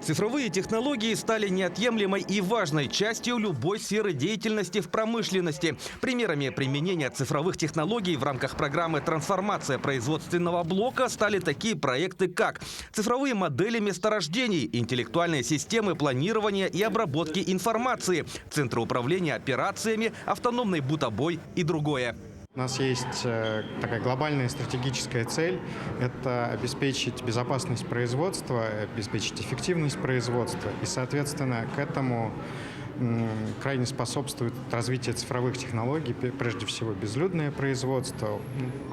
Цифровые технологии стали неотъемлемой и важной частью любой сферы деятельности в промышленности. Примерами применения цифровых технологий в рамках программы «Трансформация производственного блока» стали такие проекты, как цифровые модели месторождений, интеллектуальные системы планирования и обработки информации, центры управления операциями, автономный бутобой и другое. У нас есть такая глобальная стратегическая цель – это обеспечить безопасность производства, обеспечить эффективность производства. И, соответственно, к этому крайне способствует развитие цифровых технологий, прежде всего безлюдное производство,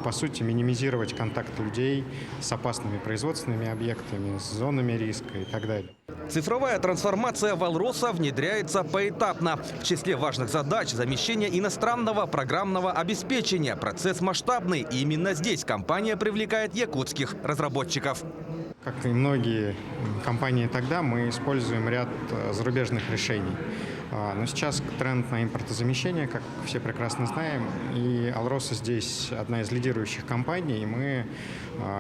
по сути, минимизировать контакт людей с опасными производственными объектами, с зонами риска и так далее. Цифровая трансформация в «Алроса» внедряется поэтапно. В числе важных задач – замещение иностранного программного обеспечения. Процесс масштабный, и именно здесь компания привлекает якутских разработчиков. Как и многие компании тогда, мы используем ряд зарубежных решений. Но сейчас тренд на импортозамещение, как все прекрасно знаем, и «Алроса» здесь одна из лидирующих компаний. Мы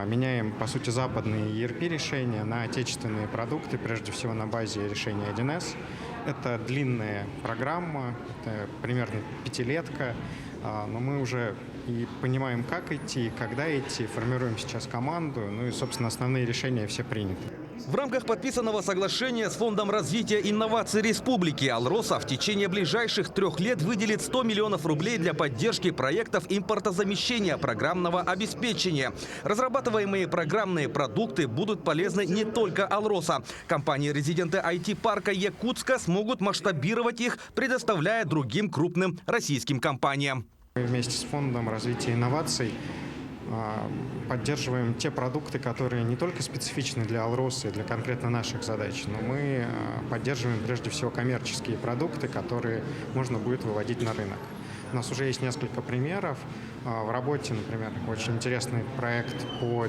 меняем, по сути, западные ERP-решения на отечественные продукты, прежде всего на базе решения 1С. Это длинная программа, это примерно пятилетка, но мы уже и понимаем, как идти, когда идти, формируем сейчас команду, ну и, собственно, основные решения все приняты. В рамках подписанного соглашения с Фондом развития инноваций Республики «Алроса» в течение ближайших 3 лет выделит 100 миллионов рублей для поддержки проектов импортозамещения программного обеспечения. Разрабатываемые программные продукты будут полезны не только «Алроса». Компании-резиденты IT-парка Якутска смогут масштабировать их, предоставляя другим крупным российским компаниям. Мы вместе с Фондом развития инноваций поддерживаем те продукты, которые не только специфичны для «Алроса» и для конкретно наших задач, но мы поддерживаем прежде всего коммерческие продукты, которые можно будет выводить на рынок. У нас уже есть несколько примеров. В работе, например, очень интересный проект по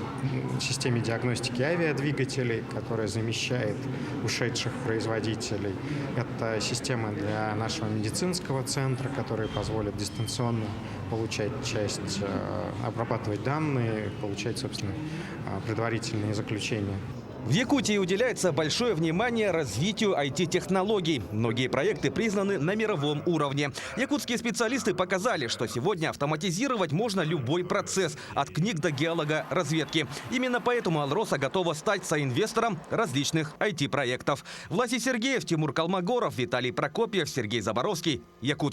системе диагностики авиадвигателей, которая замещает ушедших производителей. Это система для нашего медицинского центра, которая позволит дистанционно получать обрабатывать данные, получать, собственно, предварительные заключения. В Якутии уделяется большое внимание развитию IT-технологий. Многие проекты признаны на мировом уровне. Якутские специалисты показали, что сегодня автоматизировать можно любой процесс, от книг до геолога-разведки. Именно поэтому «Алроса» готова стать соинвестором различных IT-проектов. Власий Сергеев, Тимур Калмогоров, Виталий Прокопьев, Сергей Заборовский, Якутск.